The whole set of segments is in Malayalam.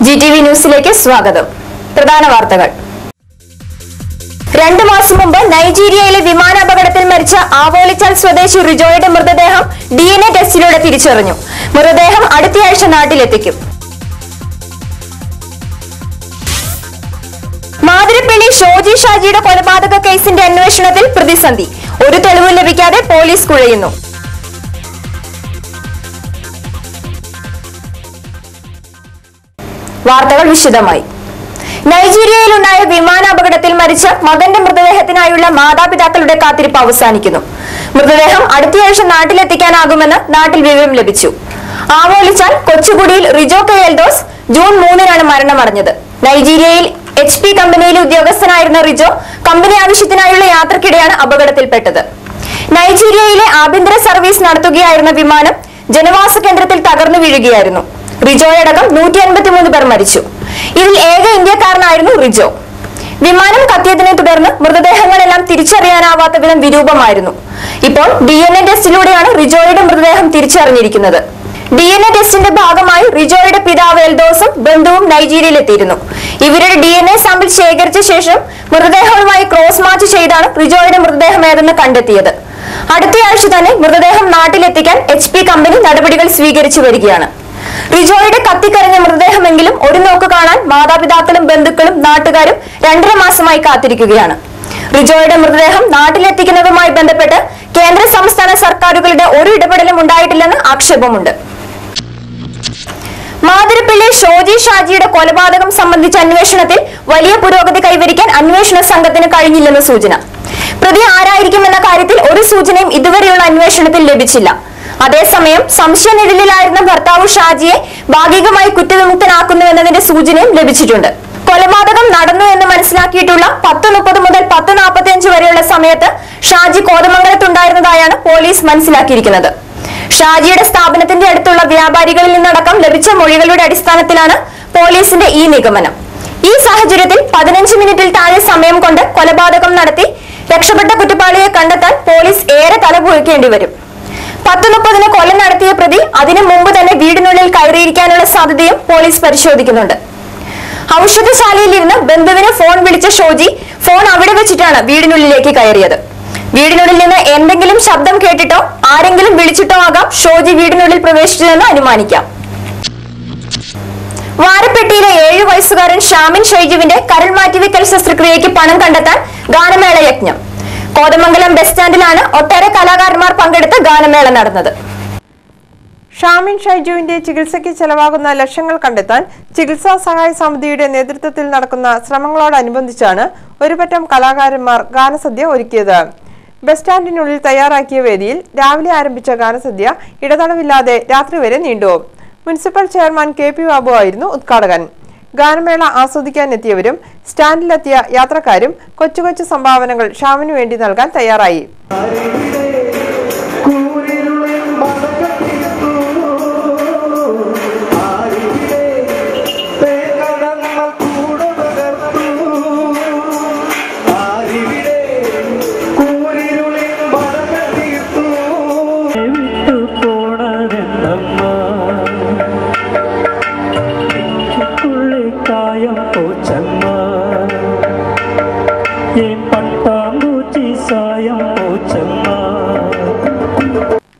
GTV ന്യൂസിലേക്ക് സ്വാഗതം. പ്രധാന വാർത്തകൾ. 2 മാസം മുമ്പ് നൈജീരിയയിലെ വിമാനാപകടത്തിൽ മരിച്ച ആവോലിച്ചാൽ സ്വദേശി റിജോയുടെ മൃതദേഹം DNA ടെസ്റ്റിലൂടെ തിരിച്ചറിഞ്ഞു. മൃതദേഹം അടുത്തയാഴ്ച നാട്ടിലെത്തിക്കും. മാതിരപ്പള്ളി ഷോജി ഷാജിയുടെ കൊലപാതക കേസിന്റെ അന്വേഷണത്തിൽ പ്രതിസന്ധി. ഒരു തെളിവും ലഭിക്കാതെ പോലീസ് കുഴയുന്നു. വാർത്തകൾ വിശദമായി. നൈജീരിയയിലുണ്ടായ വിമാനാപകടത്തിൽ മരിച്ച മകന്റെ മൃതദേഹത്തിനായുള്ള മാതാപിതാക്കളുടെ കാത്തിരിപ്പ് അവസാനിക്കുന്നു. മൃതദേഹം അടുത്തയാഴ്ച നാട്ടിലെത്തിക്കാനാകുമെന്ന് നാട്ടിൽ വിവരം ലഭിച്ചു. ആവോലിച്ചാൽ കൊച്ചുകുടിയിൽ റിജോ കെ എൽദോസ് ജൂൺ 3-നാണ് മരണമടഞ്ഞത്. നൈജീരിയയിൽ HP കമ്പനിയിലെ ഉദ്യോഗസ്ഥനായിരുന്ന റിജോ കമ്പനി ആവശ്യത്തിനായുള്ള യാത്രക്കിടെയാണ് അപകടത്തിൽപ്പെട്ടത്. നൈജീരിയയിലെ ആഭ്യന്തര സർവീസ് നടത്തുകയായിരുന്ന വിമാനം ജനവാസ കേന്ദ്രത്തിൽ തകർന്നു വീഴുകയായിരുന്നു. റിജോയടക്കം 153 പേർ മരിച്ചു. ഇതിൽ ഏക ഇന്ത്യക്കാരനായിരുന്നു റിജോ. വിമാനം കത്തിയതിനെ തുടർന്ന് മൃതദേഹങ്ങളെല്ലാം തിരിച്ചറിയാനാവാത്ത വിധം വിരൂപമായിരുന്നു. ഇപ്പോൾ DNA ടെസ്റ്റിലൂടെയാണ് റിജോയുടെ മൃതദേഹം തിരിച്ചറിഞ്ഞിരിക്കുന്നത്. DNA ടെസ്റ്റിന്റെ ഭാഗമായി റിജോയുടെ പിതാവ് എൽദോസും ബന്ധുവും നൈജീരിയയിലെത്തിയിരുന്നു. ഇവരുടെ DNA സാമ്പിൾ ശേഖരിച്ച ശേഷം മൃതദേഹവുമായി ക്രോസ് മാച്ച് ചെയ്താണ് റിജോയുടെ മൃതദേഹം ഏതെന്ന് കണ്ടെത്തിയത്. അടുത്തയാഴ്ച തന്നെ മൃതദേഹം നാട്ടിലെത്തിക്കാൻ HP കമ്പനി നടപടികൾ സ്വീകരിച്ചു വരികയാണ്. റിജോയുടെ കത്തിക്കരഞ്ഞ മൃതദേഹമെങ്കിലും ഒരു നോക്ക് കാണാൻ മാതാപിതാക്കളും ബന്ധുക്കളും നാട്ടുകാരും 2.5 മാസമായി കാത്തിരിക്കുകയാണ്. റിജോയുടെ മൃതദേഹം നാട്ടിലെത്തിക്കുന്നതുമായി ബന്ധപ്പെട്ട് കേന്ദ്ര സംസ്ഥാന സർക്കാരുകളുടെ ഒരു ഇടപെടലും ഉണ്ടായിട്ടില്ലെന്ന് ആക്ഷേപമുണ്ട്. മാതിരപ്പള്ളി ഷോജി ഷാജിയുടെ കൊലപാതകം സംബന്ധിച്ച അന്വേഷണത്തിൽ വലിയ പുരോഗതി കൈവരിക്കാൻ അന്വേഷണ സംഘത്തിന് കഴിഞ്ഞില്ലെന്ന് സൂചന. പ്രതി ആരായിരിക്കുമെന്ന കാര്യത്തിൽ ഒരു സൂചനയും ഇതുവരെയുള്ള അന്വേഷണത്തിൽ ലഭിച്ചില്ല. അതേസമയം സംശയനിഴലിലായിരുന്ന ഭർത്താവ് ഷാജിയെ ഭാഗികമായി കുറ്റവിമുക്തനാക്കുന്നുവെന്നതിന്റെ സൂചനയും ലഭിച്ചിട്ടുണ്ട്. കൊലപാതകം നടന്നു എന്ന് മനസ്സിലാക്കിയിട്ടുള്ള 10:30 മുതൽ 10:45 വരെയുള്ള സമയത്ത് ഷാജി കോതമംഗലത്തുണ്ടായിരുന്നതായാണ് പോലീസ് മനസ്സിലാക്കിയിരിക്കുന്നത്. ഷാജിയുടെ സ്ഥാപനത്തിന്റെ അടുത്തുള്ള വ്യാപാരികളിൽ നിന്നടക്കം ലഭിച്ച മൊഴികളുടെ അടിസ്ഥാനത്തിലാണ് പോലീസിന്റെ ഈ നിഗമനം. ഈ സാഹചര്യത്തിൽ 15 മിനിറ്റിൽ താഴെ സമയം കൊണ്ട് കൊലപാതകം നടത്തി രക്ഷപ്പെട്ട കുറ്റവാളിയെ കണ്ടെത്താൻ പോലീസ് ഏറെ തലപുഴക്കേണ്ടി വരും. 10:30 കൊല നടത്തിയ പ്രതി അതിനു മുമ്പ് തന്നെ വീടിനുള്ളിൽ കയറിയിരിക്കാനുള്ള സാധ്യതയും പോലീസ് പരിശോധിക്കുന്നുണ്ട്. ഔഷധശാലയിലിരുന്ന് ബന്ധുവിന് ഫോൺ വിളിച്ച ഷോജി ഫോൺ അവിടെ വെച്ചിട്ടാണ് വീടിനുള്ളിലേക്ക് കയറിയത്. വീടിനുള്ളിൽ നിന്ന് എന്തെങ്കിലും ശബ്ദം കേട്ടിട്ടോ ആരെങ്കിലും വിളിച്ചിട്ടോ ആകാം ഷോജി വീടിനുള്ളിൽ പ്രവേശിച്ചതെന്ന് അനുമാനിക്കാം. വാരപ്പെട്ടിയിലെ 7 വയസ്സുകാരൻ ഷാമിൻ ഷൈജുവിന്റെ കരൾ മാറ്റിവെക്കൽ ശസ്ത്രക്രിയയ്ക്ക് പണം കണ്ടെത്താൻ ഗാനമേള യജ്ഞം. കോതമംഗലം ബസ് സ്റ്റാൻഡിലാണ് ഒട്ടേറെ കലാകാരന്മാർ പങ്കെടുത്ത ഗാനമേള നടന്നത്. ഷാമിൻ ഷൈജുവിന്റെ ചികിത്സയ്ക്ക് ചെലവാകുന്ന ലക്ഷങ്ങൾ കണ്ടെത്താൻ ചികിത്സാ സഹായ സമിതിയുടെ നേതൃത്വത്തിൽ നടക്കുന്ന ശ്രമങ്ങളോടനുബന്ധിച്ചാണ് ഒരുപറ്റം കലാകാരന്മാർ ഗാനസദ്യ ഒരുക്കിയത്. ബസ് സ്റ്റാൻഡിനുള്ളിൽ തയ്യാറാക്കിയ വേദിയിൽ രാവിലെ ആരംഭിച്ച ഗാനസദ്യ ഇടതടവില്ലാതെ രാത്രി വരെ നീണ്ടു. മുനിസിപ്പൽ ചെയർമാൻ KP ബാബു ആയിരുന്നു ഉദ്ഘാടകൻ. ഗാനമേള ആസ്വദിക്കാനെത്തിയവരും സ്റ്റാൻഡിലെത്തിയ യാത്രക്കാരും കൊച്ചു കൊച്ചു സംഭാവനകൾ ഷാമിനു വേണ്ടി നൽകാൻ തയ്യാറായി.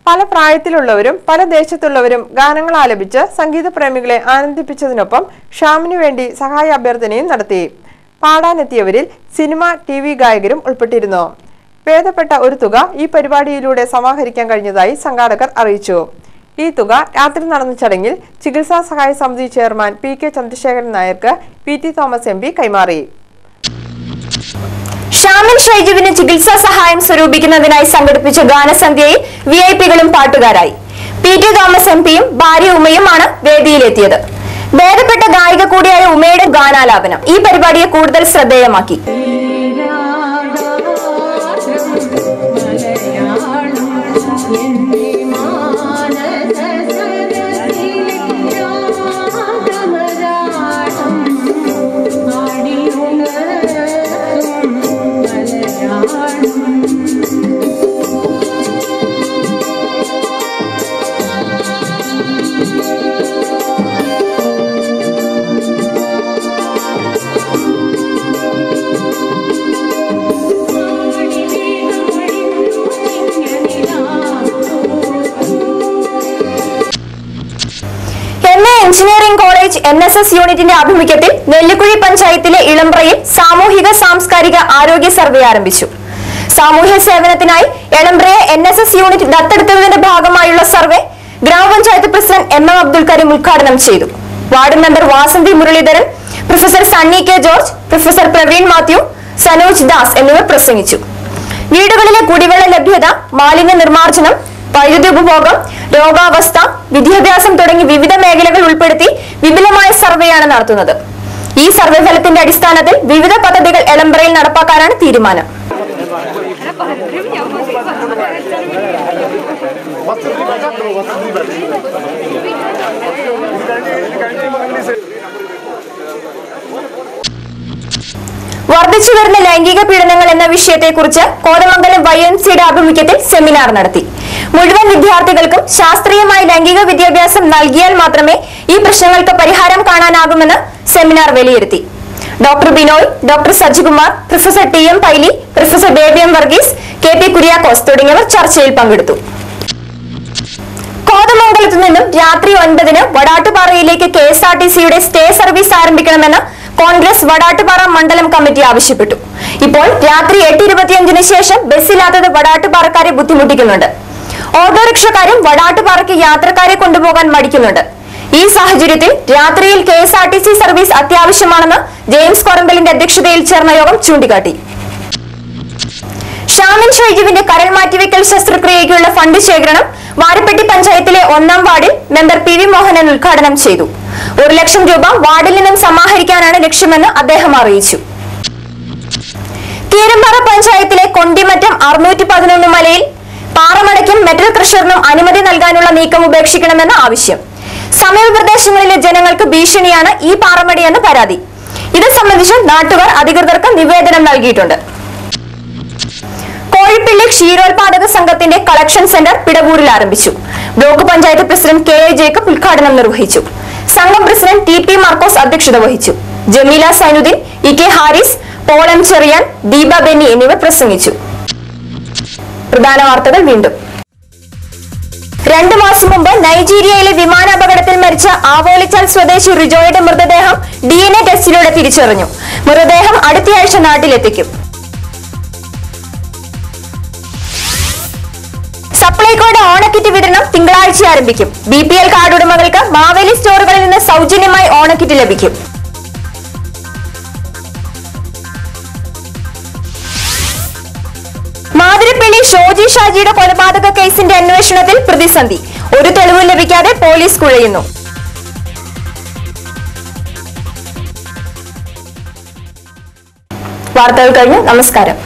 പല പ്രായത്തിലുള്ളവരും പല ദേശത്തുള്ളവരും ഗാനങ്ങൾ ആലപിച്ച് സംഗീത പ്രേമികളെ ആനന്ദിപ്പിച്ചതിനൊപ്പം ഷാമിനു വേണ്ടി സഹായ അഭ്യർത്ഥനയും നടത്തി. പാടാനെത്തിയവരിൽ സിനിമ TV ഗായകരും ഉൾപ്പെട്ടിരുന്നു. ഭേദപ്പെട്ട ഒരു തുക ഈ പരിപാടിയിലൂടെ സമാഹരിക്കാൻ കഴിഞ്ഞതായി സംഘാടകർ അറിയിച്ചു. ഈ തുക രാത്രി നടന്ന ചടങ്ങിൽ ചികിത്സാ സഹായ സമിതി ചെയർമാൻ PK ചന്ദ്രശേഖരൻ നായർക്ക് PT തോമസ് MP കൈമാറി. ഷാമിൻ ഷൈജുവിന് ചികിത്സാ സഹായം സ്വരൂപിക്കുന്നതിനായി സംഘടിപ്പിച്ച ഗാനസന്ധ്യയിൽ VIP-കളും പാട്ടുകാരായി. PT തോമസ് MPയും ഭാര്യ ഉമയുമാണ് വേദിയിലെത്തിയത്. ഭേദപ്പെട്ട ഗായിക കൂടിയായ ഉമയുടെ ഗാനാലാപനം ഈ പരിപാടിയെ കൂടുതൽ ശ്രദ്ധേയമാക്കി. NSS യൂണിറ്റിന്റെ ആഭിമുഖ്യത്തിൽ നെല്ലിക്കുഴി പഞ്ചായത്തിലെ ഇളമ്പ്രയിൽ സാമൂഹിക സാംസ്കാരിക ആരോഗ്യ സർവേ ആരംഭിച്ചു. സാമൂഹ്യ സേവനത്തിനായി എളമ്പ്രയെ NSS യൂണിറ്റ് ദത്തെടുത്തതിന്റെ ഭാഗമായുള്ള സർവേ ഗ്രാമപഞ്ചായത്ത് പ്രസിഡന്റ് MM അബ്ദുൽ കരീം ഉദ്ഘാടനം ചെയ്തു. Ward member Vasanthi Muraleedharan, professor Sunny K George, professor Praveen Mathew, Sanoj Das എന്നിവർ പ്രസംഗിച്ചു. വീടുകളിലെ കുടിവെള്ള ലഭ്യത, മാലിന്യ നിർമ്മാർജ്ജനം, വൈദ്യുതി ഉപഭോഗം, രോഗാവസ്ഥ, വിദ്യാഭ്യാസം തുടങ്ങി വിവിധ മേഖലകൾ ഉൾപ്പെടുത്തി വിപുലമായ സർവേയാണ് നടത്തുന്നത്. ഈ സർവേ ഫലത്തിന്റെ അടിസ്ഥാനത്തിൽ വിവിധ പദ്ധതികൾ എളമ്പ്രയിൽ നടപ്പാക്കാനാണ് തീരുമാനം. വർദ്ധിച്ചു വരുന്ന ലൈംഗിക പീഡനങ്ങൾ എന്ന വിഷയത്തെക്കുറിച്ച് കോതമംഗലം YMCയുടെ ആഭിമുഖ്യത്തിൽ സെമിനാർ നടത്തി. മുഴുവൻ വിദ്യാർത്ഥികൾക്കും ശാസ്ത്രീയമായ ലൈംഗിക വിദ്യാഭ്യാസം നൽകിയാൽ മാത്രമേ ഈ പ്രശ്നങ്ങൾക്ക് പരിഹാരം കാണാനാകുമെന്ന് സെമിനാർ വിലയിരുത്തി. Doctor Binoy, doctor Sajikumar, professor TM Paily, professor Baby M Varghese, KP Kuriakose തുടങ്ങിയവർ ചർച്ചയിൽ പങ്കെടുത്തു. കോതമംഗലത്തു നിന്നും രാത്രി 9-ന് വടാട്ടുപാറയിലേക്ക് KSRTCയുടെ സ്റ്റേ സർവീസ് ആരംഭിക്കണമെന്ന് കോൺഗ്രസ് വടാട്ടുപാറ മണ്ഡലം കമ്മിറ്റി ആവശ്യപ്പെട്ടു. ഇപ്പോൾ രാത്രി 8:25-ന് ശേഷം ബസ്സില്ലാത്തത് വടാട്ടുപാറക്കാരെ ബുദ്ധിമുട്ടിക്കുന്നുണ്ട്. ഓട്ടോറിക്ഷക്കാരും വടാട്ടുപാറയ്ക്ക് യാത്രക്കാരെ കൊണ്ടുപോകാൻ മടിക്കുന്നുണ്ട്. ഈ സാഹചര്യത്തിൽ രാത്രിയിൽ KSRTC സർവീസ് അത്യാവശ്യമാണെന്ന് ജെയിംസ് കൊറമ്പലിന്റെ അധ്യക്ഷതയിൽ ചേർന്ന യോഗം ചൂണ്ടിക്കാട്ടി. ഷാമിൻ ഷൈജുവിന്റെ കരൾ മാറ്റിവെക്കൽ ശസ്ത്രക്രിയയ്ക്കുള്ള ഫണ്ട് ശേഖരണം വാരപ്പെട്ടി പഞ്ചായത്തിലെ 1-ാം വാർഡിൽ മെമ്പർ PV മോഹനൻ ഉദ്ഘാടനം ചെയ്തു. 1 ലക്ഷം രൂപ വാർഡിൽ നിന്നും സമാഹരിക്കാനാണ് ലക്ഷ്യമെന്ന് അദ്ദേഹം അറിയിച്ചു. കീരമ്പാറ പഞ്ചായത്തിലെ കൊണ്ടിമറ്റം 611 മലയിൽ പാറമടയ്ക്കും മെറ്റൽ ക്രഷറിനും അനുമതി നൽകാനുള്ള നീക്കം ഉപേക്ഷിക്കണമെന്ന ആവശ്യം. സമീപ പ്രദേശങ്ങളിലെ ജനങ്ങൾക്ക് ഭീഷണിയാണ് ഈ പാറമടയെന്ന് പരാതി. ഇത് സംബന്ധിച്ച് നാട്ടുകാർ അധികൃതർക്ക് നിവേദനം നൽകിയിട്ടുണ്ട്. കോഴിപ്പള്ളി ക്ഷീരോത്പാദക സംഘത്തിന്റെ കളക്ഷൻ സെന്റർ പിടവൂരിൽ ആരംഭിച്ചു. Block panchayat president KA Jacob ഉദ്ഘാടനം നിർവഹിച്ചു. സംഘം പ്രസിഡന്റ് TP മാർക്കോസ് അധ്യക്ഷത വഹിച്ചു. ജമീല സൈനുദ്ദീൻ, EK ഹാരിസ്, പോൾ M ചെറിയാൻ, ദീപ ബെന്നി എന്നിവർ പ്രസംഗിച്ചു. പ്രധാന വാർത്തകൾ വീണ്ടും. 2 മാസം മുമ്പ് നൈജീരിയയിലെ വിമാനാപകടത്തിൽ മരിച്ച ആവോലിച്ചാൽ സ്വദേശി റിജോയുടെ മൃതദേഹം DNA ടെസ്റ്റിലൂടെ തിരിച്ചറിഞ്ഞു. മൃതദേഹം അടുത്തയാഴ്ച നാട്ടിലെത്തിക്കും. സപ്ലൈകോയുടെ ഓണക്കിറ്റ് വിതരണം തിങ്കളാഴ്ച ആരംഭിക്കും. BPL കാർഡ് ഉടമകൾക്ക് മാവേലി സ്റ്റോറുകളിൽ നിന്ന് സൗജന്യമായി ഓണക്കിറ്റ് ലഭിക്കും. മാതിരപ്പള്ളി ഷോജി ഷാജിയുടെ കൊലപാതക കേസിന്റെ അന്വേഷണത്തിൽ പ്രതിസന്ധി. ഒരു തെളിവും ലഭിക്കാതെ പോലീസ് കുഴയുന്നു. വാർത്തകൾ കഴിഞ്ഞു. നമസ്കാരം.